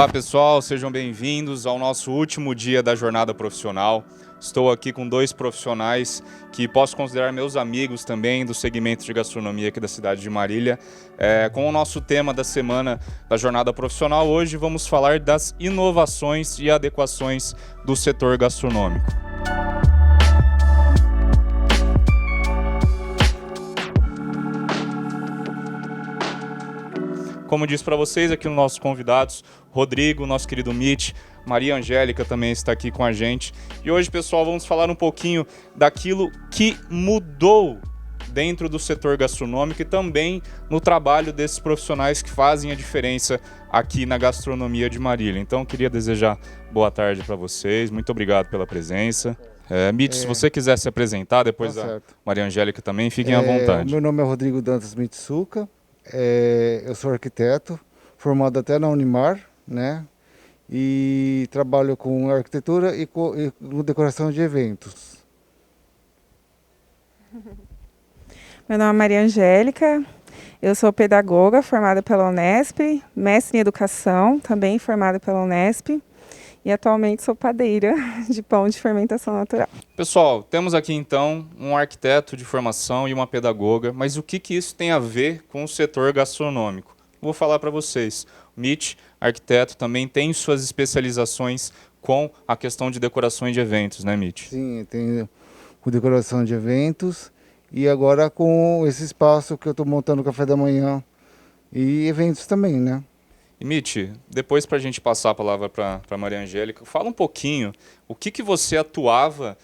Olá pessoal, sejam bem-vindos ao nosso último dia da jornada profissional. Estou aqui com dois profissionais que posso considerar meus amigos também do segmento de gastronomia aqui da cidade de Marília. Com o nosso tema da semana da jornada profissional, hoje vamos falar das inovações e adequações do setor gastronômico. Como disse para vocês, aqui os nossos convidados, Rodrigo, nosso querido Mitch, Maria Angélica também está aqui com a gente. E hoje, pessoal, vamos falar um pouquinho daquilo que mudou dentro do setor gastronômico e também no trabalho desses profissionais que fazem a diferença aqui na gastronomia de Marília. Então, eu queria desejar boa tarde para vocês, muito obrigado pela presença. Mitch, se você quiser se apresentar, depois da Maria Angélica também, fiquem à vontade. Meu nome é Rodrigo Dantas Mitsuka. Eu sou arquiteto, formado até na Unimar, né? E trabalho com arquitetura e com decoração de eventos. Meu nome é Maria Angélica, eu sou pedagoga formada pela Unesp, mestre em educação, também formada pela Unesp. E atualmente sou padeira de pão de fermentação natural. Pessoal, temos aqui então um arquiteto de formação e uma pedagoga, mas o que isso tem a ver com o setor gastronômico? Vou falar para vocês. O Mitch, arquiteto, também tem suas especializações com a questão de decorações de eventos, né, Mitch? Sim, tenho com decoração de eventos e agora com esse espaço que eu estou montando, café da manhã e eventos também, né? E Mitch, depois para a gente passar a palavra para Maria Angélica, fala um pouquinho o que você atuava,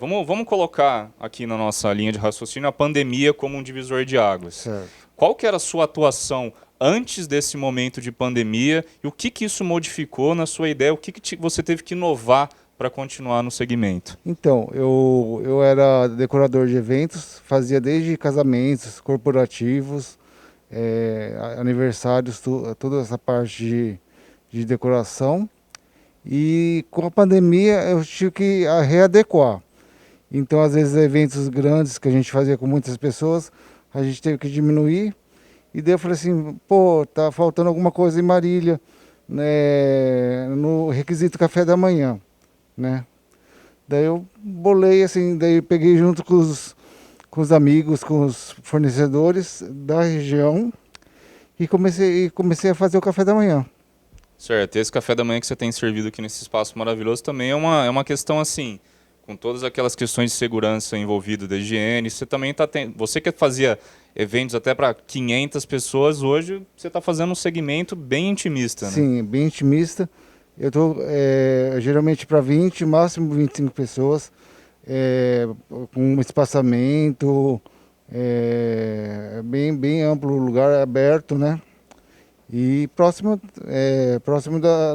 vamos colocar aqui na nossa linha de raciocínio a pandemia como um divisor de águas. Certo. Qual que era a sua atuação antes desse momento de pandemia e o que isso modificou na sua ideia, o que você teve que inovar para continuar no segmento? Então, eu era decorador de eventos, fazia desde casamentos, corporativos, aniversários, toda essa parte de decoração. E com a pandemia eu tive que readequar. Então, às vezes, eventos grandes que a gente fazia com muitas pessoas, a gente teve que diminuir. E daí eu falei assim, pô, tá faltando alguma coisa em Marília, né, no requisito café da manhã, né? Daí eu bolei assim, daí eu peguei junto com os amigos, com os fornecedores da região e comecei a fazer o café da manhã. Certo, esse café da manhã que você tem servido aqui nesse espaço maravilhoso também é uma questão assim, com todas aquelas questões de segurança envolvidas, da higiene, você também você que fazia eventos até para 500 pessoas, hoje você está fazendo um segmento bem intimista, né? Sim, bem intimista. Eu estou geralmente para 20, máximo 25 pessoas, com um espaçamento, bem amplo, lugar aberto, né? E próximo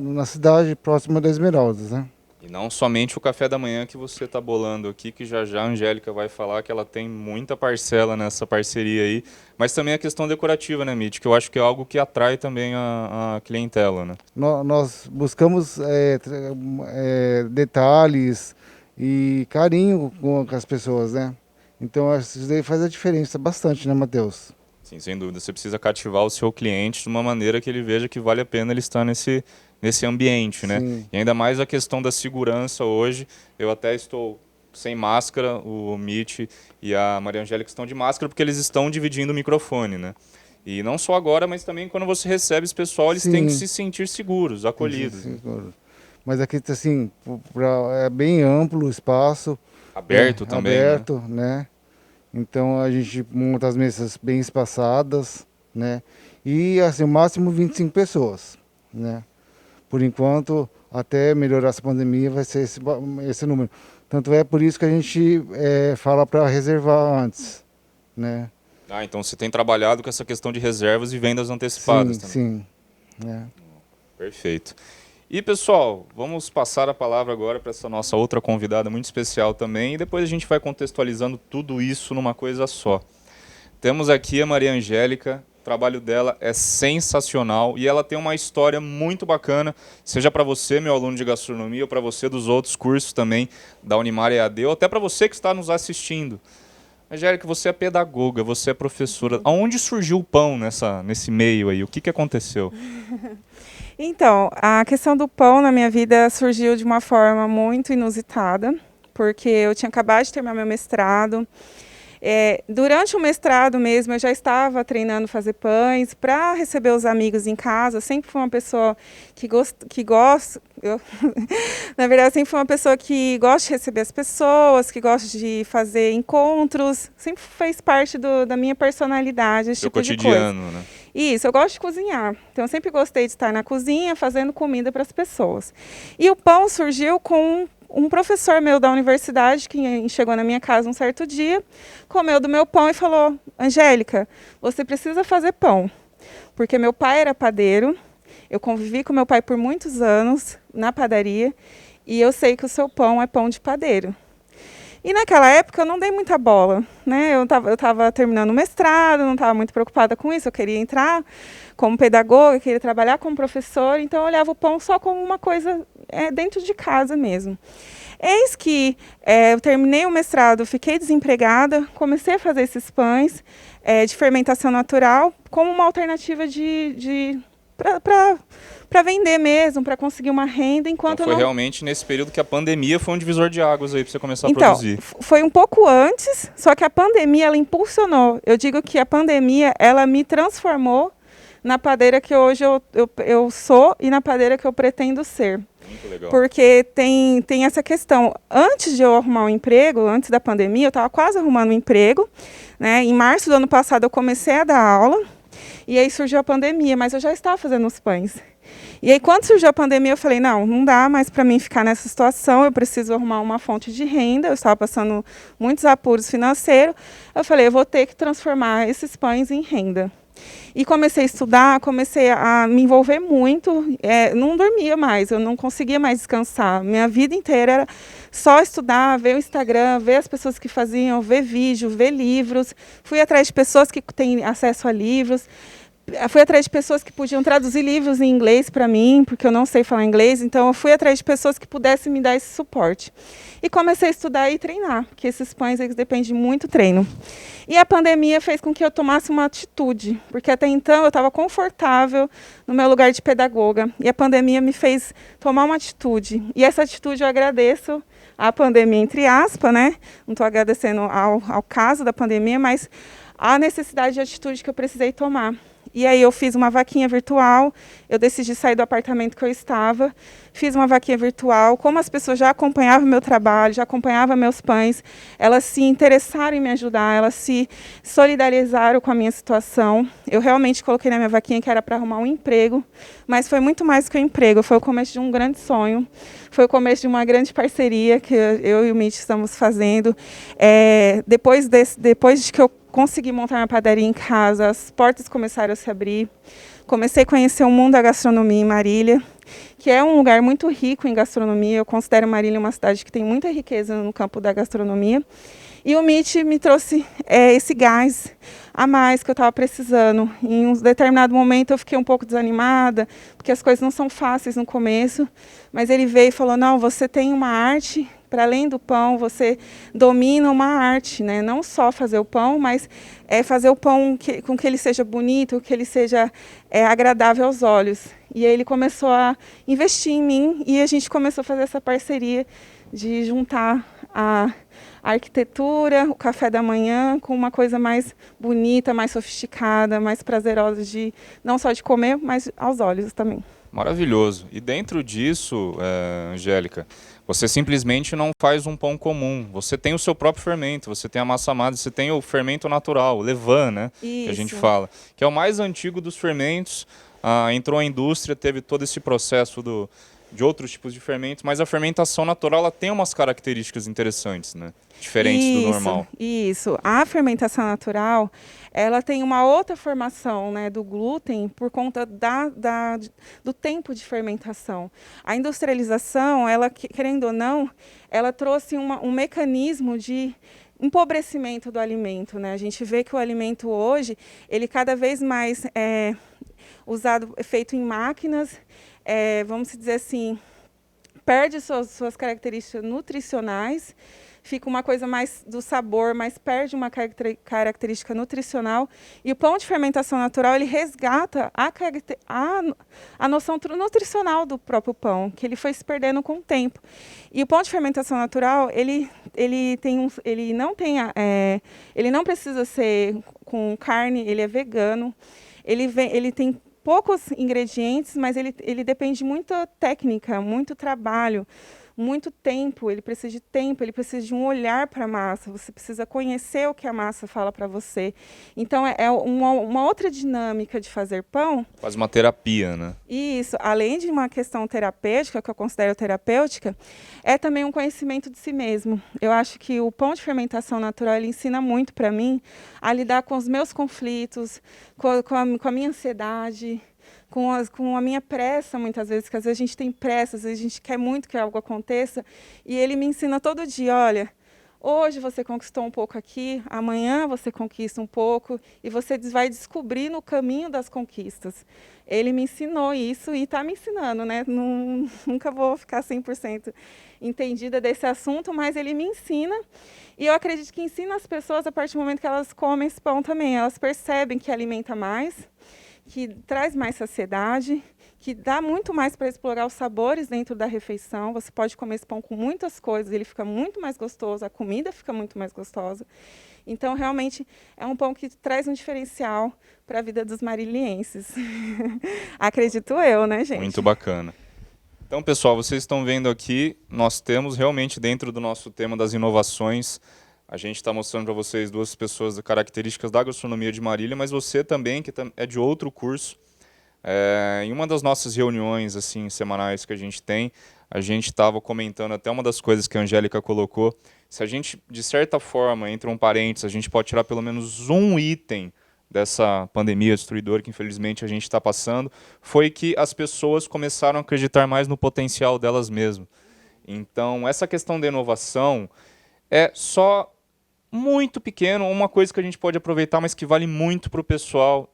na cidade, próximo da Esmeraldas, né? E não somente o café da manhã que você está bolando aqui, que já a Angélica vai falar que ela tem muita parcela nessa parceria aí, mas também a questão decorativa, né, Mitch? Que eu acho que é algo que atrai também a clientela, né? Nós buscamos detalhes e carinho com as pessoas, né? Então isso daí faz a diferença bastante, né, Matheus? Sim, sem dúvida. Você precisa cativar o seu cliente de uma maneira que ele veja que vale a pena ele estar nesse ambiente, né? Sim. E ainda mais a questão da segurança hoje. Eu até estou sem máscara, o Mitch e a Maria Angélica estão de máscara porque eles estão dividindo o microfone, né? E não só agora, mas também quando você recebe esse pessoal, eles têm que se sentir seguros, acolhidos. Sim. Mas aqui, assim, é bem amplo o espaço. Aberto também, aberto, né? Então a gente monta as mesas bem espaçadas, né? E assim, o máximo 25 pessoas, né? Por enquanto, até melhorar essa pandemia, vai ser esse número. Tanto é por isso que a gente fala para reservar antes, né? Ah, então você tem trabalhado com essa questão de reservas e vendas antecipadas também. Sim, né? Perfeito. E pessoal, vamos passar a palavra agora para essa nossa outra convidada muito especial também, e depois a gente vai contextualizando tudo isso numa coisa só. Temos aqui a Maria Angélica. O trabalho dela é sensacional e ela tem uma história muito bacana, seja para você, meu aluno de gastronomia, ou para você dos outros cursos também da Unimar EAD, ou até para você que está nos assistindo. Angélica, você é pedagoga, você é professora. Aonde surgiu o pão nesse meio aí? O que aconteceu? Então, a questão do pão na minha vida surgiu de uma forma muito inusitada, porque eu tinha acabado de terminar meu mestrado. Durante o mestrado mesmo, eu já estava treinando fazer pães para receber os amigos em casa. Eu sempre fui uma pessoa que gosta. Na verdade, eu sempre fui uma pessoa que gosta de receber as pessoas, que gosta de fazer encontros. Sempre fez parte da minha personalidade, esse Seu tipo de coisa. cotidiano, né? Isso, eu gosto de cozinhar. Então, eu sempre gostei de estar na cozinha fazendo comida para as pessoas. E o pão surgiu com um professor meu da universidade que chegou na minha casa um certo dia, comeu do meu pão e falou: Angélica, você precisa fazer pão. Porque meu pai era padeiro, eu convivi com meu pai por muitos anos na padaria e eu sei que o seu pão é pão de padeiro. E naquela época eu não dei muita bola, né? Eu estava terminando o mestrado, não estava muito preocupada com isso, eu queria entrar como pedagoga, queria trabalhar como professor, então eu olhava o pão só como uma coisa dentro de casa mesmo. Eis que eu terminei o mestrado, fiquei desempregada, comecei a fazer esses pães de fermentação natural como uma alternativa para vender mesmo, para conseguir uma renda, enquanto Então foi realmente nesse período que a pandemia foi um divisor de águas aí para você começar a produzir. Foi um pouco antes, só que a pandemia ela impulsionou. Eu digo que a pandemia ela me transformou na padeira que hoje eu sou e na padeira que eu pretendo ser. Muito legal. Porque tem essa questão. Antes de eu arrumar um emprego, antes da pandemia, eu estava quase arrumando um emprego, né? Em março do ano passado eu comecei a dar aula e aí surgiu a pandemia, mas eu já estava fazendo os pães. E aí quando surgiu a pandemia eu falei, não dá mais para mim ficar nessa situação, eu preciso arrumar uma fonte de renda, eu estava passando muitos apuros financeiros, eu falei, eu vou ter que transformar esses pães em renda. E comecei a estudar, comecei a me envolver muito, não dormia mais, eu não conseguia mais descansar. Minha vida inteira era só estudar, ver o Instagram, ver as pessoas que faziam, ver vídeo, ver livros. Fui atrás de pessoas que têm acesso a livros. Fui atrás de pessoas que podiam traduzir livros em inglês para mim, porque eu não sei falar inglês, então eu fui atrás de pessoas que pudessem me dar esse suporte. E comecei a estudar e treinar, porque esses pães eles dependem muito do treino. E a pandemia fez com que eu tomasse uma atitude, porque até então eu estava confortável no meu lugar de pedagoga, e a pandemia me fez tomar uma atitude. E essa atitude eu agradeço à pandemia, entre aspas, né? Não estou agradecendo ao caso da pandemia, mas à necessidade de atitude que eu precisei tomar. E aí eu fiz uma vaquinha virtual, eu decidi sair do apartamento que eu estava, fiz uma vaquinha virtual, como as pessoas já acompanhavam meu trabalho, já acompanhavam meus pães, elas se interessaram em me ajudar, elas se solidarizaram com a minha situação. Eu realmente coloquei na minha vaquinha que era para arrumar um emprego, mas foi muito mais que um emprego, foi o começo de um grande sonho, foi o começo de uma grande parceria que eu e o Mitch estamos fazendo. Depois de que eu consegui montar uma padaria em casa, as portas começaram a se abrir. Comecei a conhecer o mundo da gastronomia em Marília, que é um lugar muito rico em gastronomia. Eu considero Marília uma cidade que tem muita riqueza no campo da gastronomia. E o Mitch me trouxe esse gás a mais que eu estava precisando. Em um determinado momento eu fiquei um pouco desanimada, porque as coisas não são fáceis no começo, mas ele veio e falou, não, você tem uma arte, para além do pão, você domina uma arte, né? Não só fazer o pão, mas fazer o pão com que ele seja bonito, que ele seja agradável aos olhos. E aí ele começou a investir em mim e a gente começou a fazer essa parceria de juntar a arquitetura, o café da manhã, com uma coisa mais bonita, mais sofisticada, mais prazerosa, não só de comer, mas aos olhos também. Maravilhoso. E dentro disso, Angélica, você simplesmente não faz um pão comum. Você tem o seu próprio fermento, você tem a massa madre, você tem o fermento natural, o levain, né? Isso. Que a gente fala. Que é o mais antigo dos fermentos. Entrou a indústria, teve todo esse processo de outros tipos de fermentos, mas a fermentação natural ela tem umas características interessantes, né? Diferentes do normal. Isso. A fermentação natural, ela tem uma outra formação, né, do glúten por conta do tempo de fermentação. A industrialização, ela, querendo ou não, ela trouxe um mecanismo de empobrecimento do alimento, né? A gente vê que o alimento hoje, ele cada vez mais feito em máquinas, vamos dizer assim, perde suas características nutricionais, fica uma coisa mais do sabor, mas perde uma característica nutricional. E o pão de fermentação natural, ele resgata a noção nutricional do próprio pão, que ele foi se perdendo com o tempo. E o pão de fermentação natural, ele não precisa ser com carne, ele é vegano, ele tem poucos ingredientes, mas ele depende de muita técnica, muito trabalho, muito tempo. Ele precisa de tempo, ele precisa de um olhar para a massa. Você precisa conhecer o que a massa fala para você. Então, é uma outra dinâmica de fazer pão. Quase uma terapia, né? Isso, além de uma questão terapêutica, que eu considero terapêutica, é também um conhecimento de si mesmo. Eu acho que o pão de fermentação natural, ele ensina muito para mim a lidar com os meus conflitos, com a minha ansiedade, com a minha pressa, muitas vezes, que às vezes a gente tem pressa, às vezes a gente quer muito que algo aconteça, e ele me ensina todo dia, olha, hoje você conquistou um pouco aqui, amanhã você conquista um pouco, e você vai descobrir no caminho das conquistas. Ele me ensinou isso e está me ensinando, né? Nunca vou ficar 100% entendida desse assunto, mas ele me ensina, e eu acredito que ensina as pessoas a partir do momento que elas comem esse pão também. Elas percebem que alimenta mais, que traz mais saciedade, que dá muito mais para explorar os sabores dentro da refeição. Você pode comer esse pão com muitas coisas, ele fica muito mais gostoso, a comida fica muito mais gostosa. Então, realmente, é um pão que traz um diferencial para a vida dos marilienses. Acredito eu, né, gente? Muito bacana. Então, pessoal, vocês estão vendo aqui, nós temos realmente dentro do nosso tema das inovações, a gente está mostrando para vocês duas pessoas características da gastronomia de Marília, mas você também, que é de outro curso. Em uma das nossas reuniões assim, semanais que a gente estava comentando até uma das coisas que a Angélica colocou. Se a gente, de certa forma, entre um parênteses, a gente pode tirar pelo menos um item dessa pandemia destruidora que infelizmente a gente está passando, foi que as pessoas começaram a acreditar mais no potencial delas mesmas. Então, essa questão da inovação é só muito pequeno, uma coisa que a gente pode aproveitar, mas que vale muito para o pessoal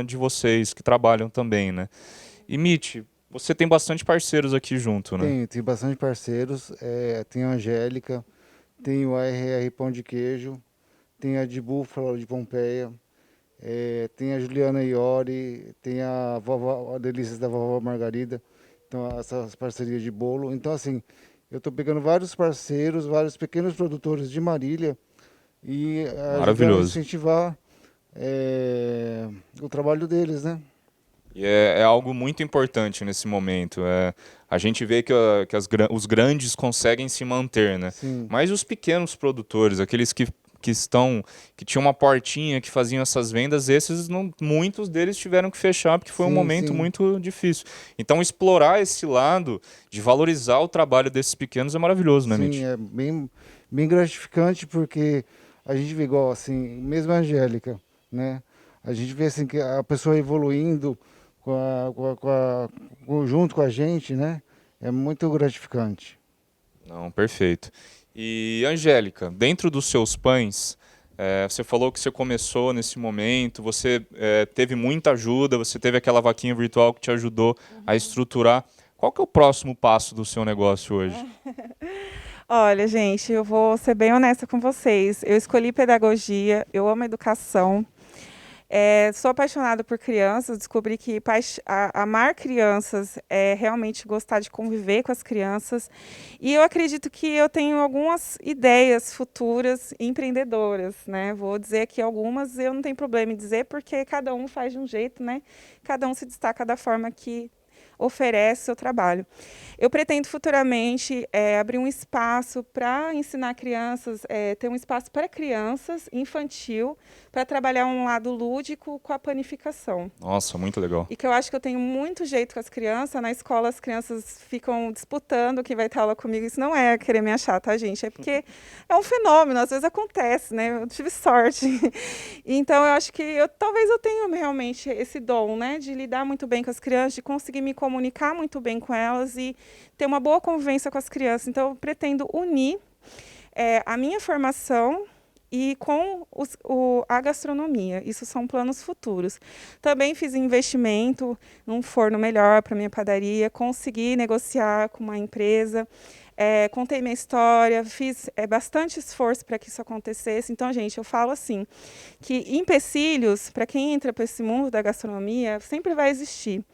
de vocês que trabalham também, né? E Mitch, você tem bastante parceiros aqui junto, né? Tem bastante parceiros. Tem a Angélica, tem o ARR Pão de Queijo, tem a de Búfalo de Pompeia, tem a Juliana Iori, tem a Delícias da Vovó Margarida, então essas parcerias de bolo. Então, assim, eu estou pegando vários parceiros, vários pequenos produtores de Marília, e ajudando a incentivar o trabalho deles, né? E é algo muito importante nesse momento. A gente vê que os grandes conseguem se manter, né? Sim. Mas os pequenos produtores, aqueles que tinham uma portinha, que faziam essas vendas, muitos deles tiveram que fechar porque foi um momento muito difícil. Então, explorar esse lado de valorizar o trabalho desses pequenos é maravilhoso, né, Mitch? Sim, é bem gratificante, porque a gente vê igual, assim, mesmo a Angélica, né? A gente vê assim, que a pessoa evoluindo junto com a gente, né? É muito gratificante. Não, perfeito. E, Angélica, dentro dos seus pães, você falou que você começou nesse momento, você teve muita ajuda, você teve aquela vaquinha virtual que te ajudou a estruturar. Qual que é o próximo passo do seu negócio hoje? Olha, gente, eu vou ser bem honesta com vocês. Eu escolhi pedagogia, eu amo educação. Sou apaixonada por crianças, descobri que amar crianças é realmente gostar de conviver com as crianças. E eu acredito que eu tenho algumas ideias futuras empreendedoras, né? Vou dizer aqui algumas, eu não tenho problema em dizer, porque cada um faz de um jeito, né? Cada um se destaca da forma que oferece seu trabalho. Eu pretendo futuramente abrir um espaço para ensinar crianças, ter um espaço para crianças, infantil, para trabalhar um lado lúdico com a panificação. Nossa, muito legal. E que eu acho que eu tenho muito jeito com as crianças. Na escola as crianças ficam disputando quem vai ter aula comigo. Isso não é querer me achar, tá, gente? É porque é um fenômeno, às vezes acontece, né? Eu tive sorte. Então eu acho que talvez eu tenha realmente esse dom, né? De lidar muito bem com as crianças, de conseguir me comunicar muito bem com elas e ter uma boa convivência com as crianças. Então eu pretendo unir a minha formação e com a gastronomia. Isso são planos futuros. Também fiz investimento num forno melhor para minha padaria, consegui negociar com uma empresa. Contei minha história, fiz bastante esforço para que isso acontecesse. Então, gente, eu falo assim, que empecilhos, para quem entra para esse mundo da gastronomia, sempre vai existir.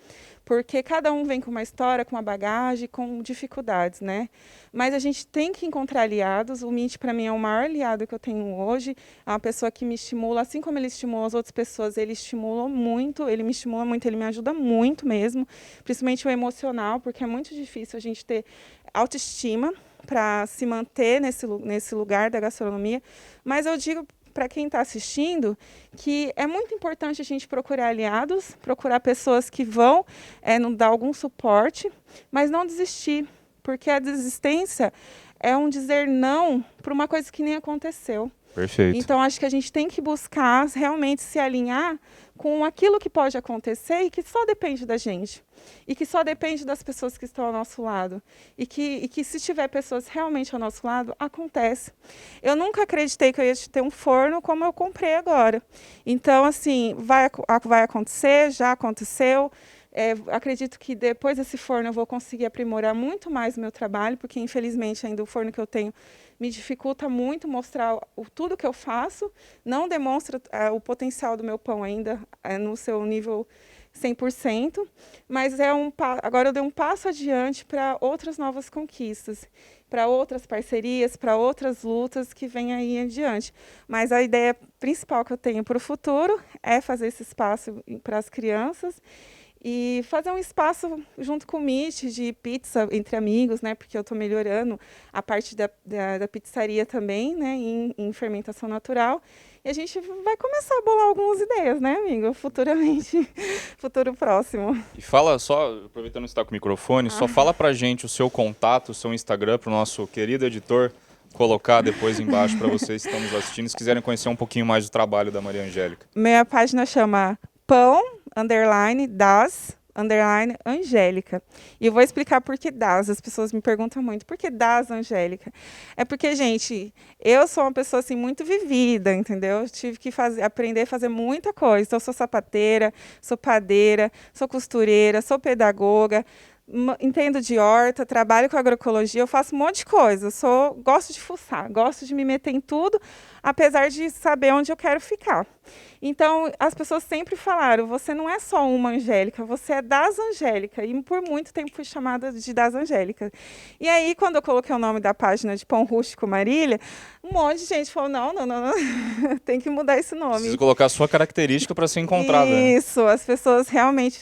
Porque cada um vem com uma história, com uma bagagem, com dificuldades, né? Mas a gente tem que encontrar aliados. O Mitch, para mim, é o maior aliado que eu tenho hoje. É uma pessoa que me estimula, assim como ele estimula as outras pessoas, ele estimula muito, ele me estimula muito, ele me ajuda muito mesmo, principalmente o emocional, porque é muito difícil a gente ter autoestima para se manter nesse lugar da gastronomia. Mas eu digo para quem está assistindo que é muito importante a gente procurar aliados, procurar pessoas que vão nos dar algum suporte, mas não desistir, porque a desistência é um dizer não para uma coisa que nem aconteceu. Perfeito. Então, acho que a gente tem que buscar realmente se alinhar com aquilo que pode acontecer e que só depende da gente. E que só depende das pessoas que estão ao nosso lado. E que se tiver pessoas realmente ao nosso lado, acontece. Eu nunca acreditei que eu ia ter um forno como eu comprei agora. Então, assim, vai acontecer, já aconteceu. Acredito que depois desse forno eu vou conseguir aprimorar muito mais o meu trabalho, porque infelizmente ainda o forno que eu tenho me dificulta muito mostrar tudo que eu faço, não demonstra o potencial do meu pão ainda no seu nível 100%, mas agora eu dei um passo adiante para outras novas conquistas, para outras parcerias, para outras lutas que vêm aí adiante. Mas a ideia principal que eu tenho para o futuro é fazer esse espaço para as crianças e fazer um espaço junto com o Mitch de pizza entre amigos, né? Porque eu estou melhorando a parte da pizzaria também, né? Em fermentação natural. E a gente vai começar a bolar algumas ideias, né, amigo? Futuramente, futuro próximo. E fala só, aproveitando que você está com o microfone, só fala pra gente o seu contato, o seu Instagram, para o nosso querido editor colocar depois embaixo para vocês que estão nos assistindo, se quiserem conhecer um pouquinho mais do trabalho da Maria Angélica. Minha página chama pão_das_Angélica. E eu vou explicar por que das. As pessoas me perguntam muito, por que das Angélica? É porque, gente, eu sou uma pessoa assim muito vivida, entendeu? Eu tive que aprender a fazer muita coisa. Então, eu sou sapateira, sou padeira, sou costureira, sou pedagoga, entendo de horta, trabalho com agroecologia, eu faço um monte de coisa. Gosto de fuçar, gosto de me meter em tudo, apesar de saber onde eu quero ficar. Então, as pessoas sempre falaram, você não é só uma Angélica, você é das Angélica. E por muito tempo fui chamada de das Angélica. E aí, quando eu coloquei o nome da página de Pão Rústico Marília, um monte de gente falou, não, tem que mudar esse nome. Precisa colocar a sua característica para ser encontrada. Isso, né? As pessoas realmente,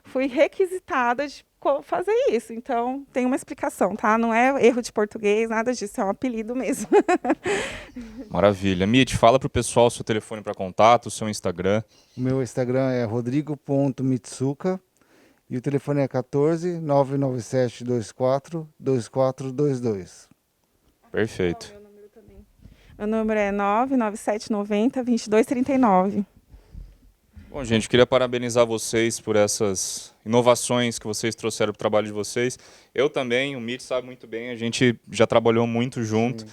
fui requisitada de fazer isso. Então, tem uma explicação, tá? Não é erro de português, nada disso, é um apelido mesmo. Maravilha. Mitch, fala pro pessoal o seu telefone para contato, o seu Instagram. O meu Instagram é rodrigo.mitsuka e o telefone é 14 997 24 2422. Perfeito. Meu número é 99790 2239. Bom, gente, queria parabenizar vocês por essas inovações que vocês trouxeram para o trabalho de vocês. Eu também, o Mitch sabe muito bem, a gente já trabalhou muito junto.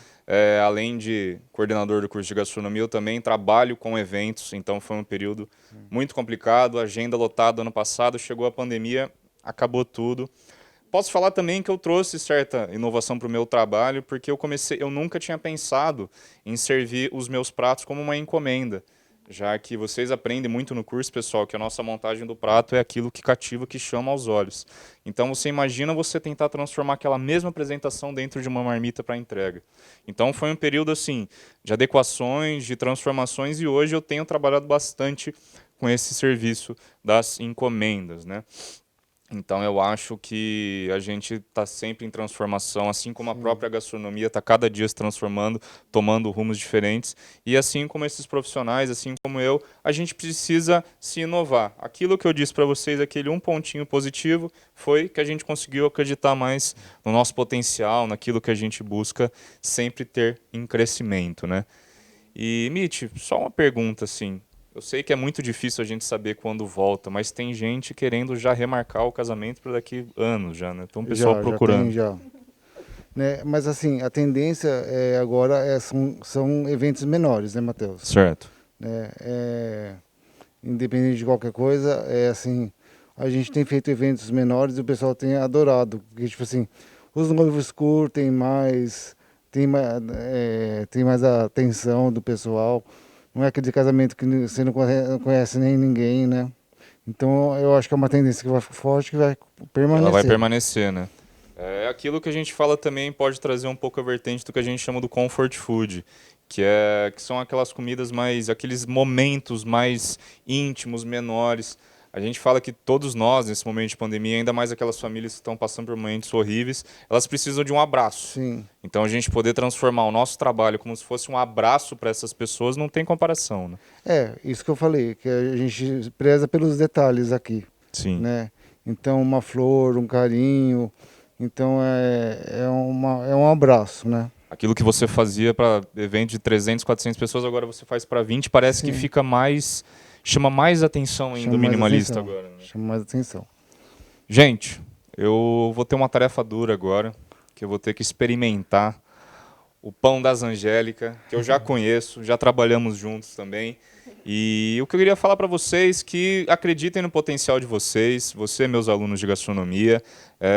Além de coordenador do curso de gastronomia, eu também trabalho com eventos, então foi um período muito complicado, agenda lotada ano passado, chegou a pandemia, acabou tudo. Posso falar também que eu trouxe certa inovação para o meu trabalho, porque eu nunca tinha pensado em servir os meus pratos como uma encomenda. Já que vocês aprendem muito no curso, pessoal, que a nossa montagem do prato é aquilo que cativa, que chama aos olhos. Então, você imagina você tentar transformar aquela mesma apresentação dentro de uma marmita para entrega. Então, foi um período assim de adequações, de transformações, e hoje eu tenho trabalhado bastante com esse serviço das encomendas, né? Então, eu acho que a gente está sempre em transformação, assim como a própria gastronomia está cada dia se transformando, tomando rumos diferentes. E assim como esses profissionais, assim como eu, a gente precisa se inovar. Aquilo que eu disse para vocês, aquele um pontinho positivo, foi que a gente conseguiu acreditar mais no nosso potencial, naquilo que a gente busca sempre ter em crescimento, né? E, Mitch, só uma pergunta, assim. Eu sei que é muito difícil a gente saber quando volta, mas tem gente querendo já remarcar o casamento para daqui anos já, né? Então o pessoal procurando. né? Mas assim, a tendência agora são eventos menores, né, Matheus? Certo. Né? Independente de qualquer coisa, assim, a gente tem feito eventos menores e o pessoal tem adorado, porque tipo assim, os noivos curtem mais, tem mais a atenção do pessoal, não é aquele casamento que você não conhece nem ninguém, né? Então eu acho que é uma tendência que vai forte, que vai permanecer. Ela vai permanecer, né? É aquilo que a gente fala também pode trazer um pouco a vertente do que a gente chama do comfort food, que são aquelas comidas mais, aqueles momentos mais íntimos, menores. A gente fala que todos nós, nesse momento de pandemia, ainda mais aquelas famílias que estão passando por momentos horríveis, elas precisam de um abraço. Sim. Então a gente poder transformar o nosso trabalho como se fosse um abraço para essas pessoas não tem comparação, né? Isso que eu falei, que a gente preza pelos detalhes aqui, Sim. né? Então uma flor, um carinho, então é um abraço, né? Aquilo que você fazia para evento de 300, 400 pessoas, agora você faz para 20, parece Sim. que fica mais... chama mais atenção ainda o minimalista agora. Né? Chama mais atenção. Gente, eu vou ter uma tarefa dura agora, que eu vou ter que experimentar o pão das Angélica, que eu já conheço, já trabalhamos juntos também. E o que eu queria falar para vocês que acreditem no potencial de vocês, você, meus alunos de gastronomia,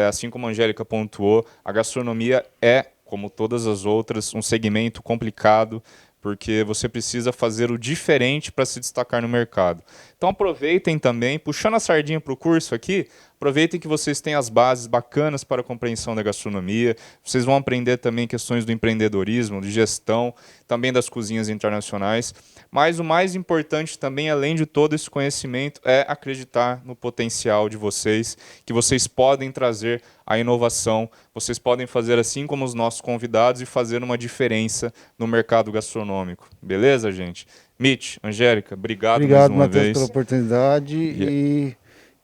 assim como a Angélica pontuou, a gastronomia é, como todas as outras, um segmento complicado, porque você precisa fazer o diferente para se destacar no mercado. Então aproveitem também, puxando a sardinha para o curso aqui, aproveitem que vocês têm as bases bacanas para a compreensão da gastronomia, vocês vão aprender também questões do empreendedorismo, de gestão, também das cozinhas internacionais, mas o mais importante também, além de todo esse conhecimento, é acreditar no potencial de vocês, que vocês podem trazer a inovação, vocês podem fazer assim como os nossos convidados e fazer uma diferença no mercado gastronômico. Beleza, gente? Mitch, Angélica, obrigado mais uma Matheus, vez. pela oportunidade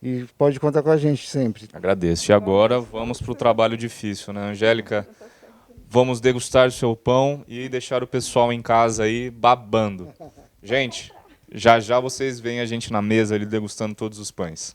e pode contar com a gente sempre. Agradeço. E agora vamos para o trabalho difícil, né, Angélica? Vamos degustar o seu pão e deixar o pessoal em casa aí babando. Gente, já já vocês veem a gente na mesa ali degustando todos os pães.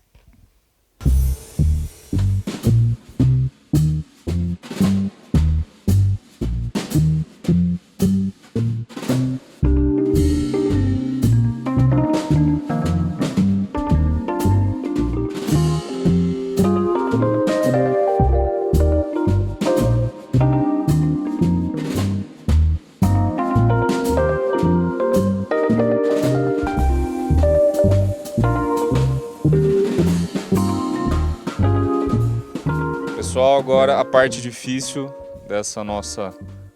Pessoal, agora a parte difícil dessa nossa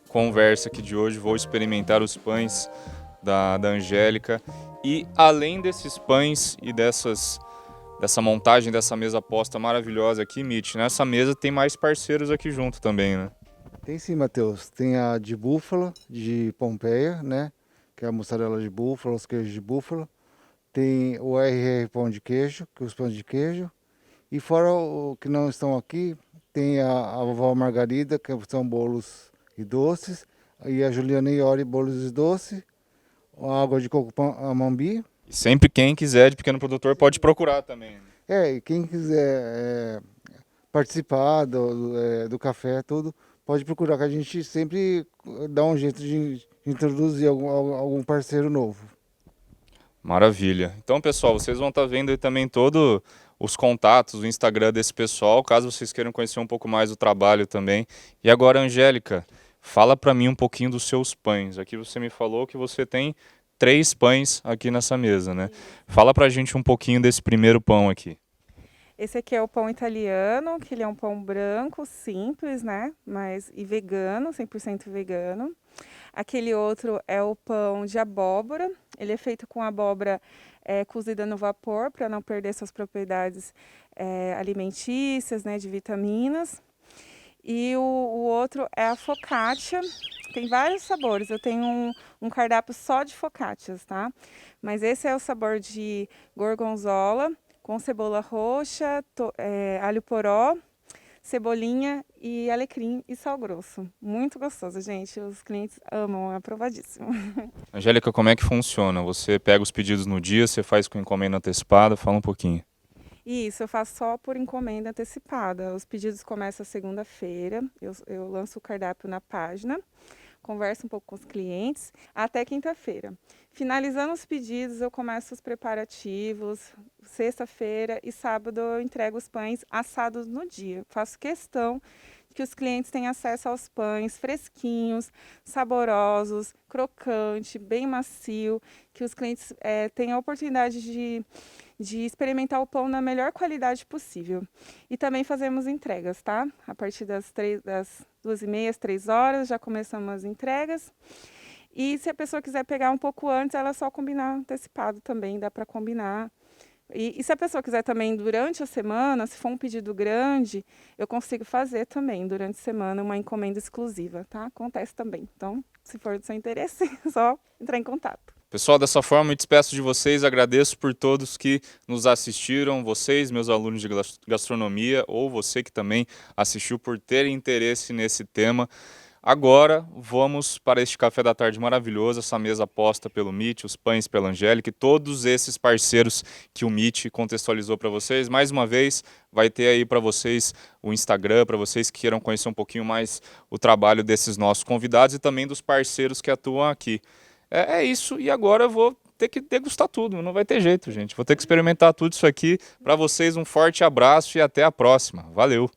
conversa aqui de hoje. Vou experimentar os pães da Angélica. E além desses pães e dessa montagem dessa mesa posta maravilhosa aqui, Mitch, nessa mesa tem mais parceiros aqui junto também, né? Tem sim, Matheus. Tem a de búfala, de Pompeia, né? Que é a mussarela de búfala, os queijos de búfala. Tem o RR Pão de Queijo, que é os pães de queijo. E fora o que não estão aqui, tem a Vovó Margarida, que são bolos e doces. E a Juliana Iori, bolos e doces. A água de coco Amambi. E sempre quem quiser de pequeno produtor pode procurar também. E quem quiser participar do café, tudo, pode procurar, que a gente sempre dá um jeito de introduzir algum parceiro novo. Maravilha. Então, pessoal, vocês vão estar vendo aí também todos os contatos, o Instagram desse pessoal, caso vocês queiram conhecer um pouco mais do trabalho também. E agora, Angélica, fala para mim um pouquinho dos seus pães. Aqui você me falou que você tem 3 pães aqui nessa mesa, né? Fala pra gente um pouquinho desse primeiro pão aqui. Esse aqui é o pão italiano, que ele é um pão branco, simples, né? E vegano, 100% vegano. Aquele outro é o pão de abóbora. Ele é feito com abóbora cozida no vapor, para não perder suas propriedades alimentícias, né, de vitaminas. E o outro é a focaccia. Tem vários sabores. Eu tenho um cardápio só de focaccias, tá? Mas esse é o sabor de gorgonzola, com cebola roxa, alho poró, cebolinha e alecrim e sal grosso. Muito gostoso, gente. Os clientes amam, é aprovadíssimo. Angélica, como é que funciona? Você pega os pedidos no dia, você faz com encomenda antecipada? Fala um pouquinho. Isso, eu faço só por encomenda antecipada. Os pedidos começam segunda-feira, eu lanço o cardápio na página, converso um pouco com os clientes, até quinta-feira. Finalizando os pedidos, eu começo os preparativos. Sexta-feira e sábado eu entrego os pães assados no dia. Faço questão que os clientes tenham acesso aos pães fresquinhos, saborosos, crocante, bem macio, que os clientes tenham a oportunidade de experimentar o pão na melhor qualidade possível. E também fazemos entregas, tá? A partir das 2h30, 3 horas, já começamos as entregas. E se a pessoa quiser pegar um pouco antes, ela é só combinar antecipado também, dá para combinar. E se a pessoa quiser também durante a semana, se for um pedido grande, eu consigo fazer também durante a semana uma encomenda exclusiva, tá? Acontece também. Então, se for do seu interesse, é só entrar em contato. Pessoal, dessa forma me despeço de vocês, agradeço por todos que nos assistiram, vocês, meus alunos de gastronomia, ou você que também assistiu por ter interesse nesse tema. Agora vamos para este café da tarde maravilhoso, essa mesa posta pelo Meet, os pães pela Angélica e todos esses parceiros que o Meet contextualizou para vocês. Mais uma vez, vai ter aí para vocês o Instagram, para vocês que queiram conhecer um pouquinho mais o trabalho desses nossos convidados e também dos parceiros que atuam aqui. É isso, e agora eu vou ter que degustar tudo, não vai ter jeito, gente. Vou ter que experimentar tudo isso aqui. Para vocês, um forte abraço e até a próxima. Valeu!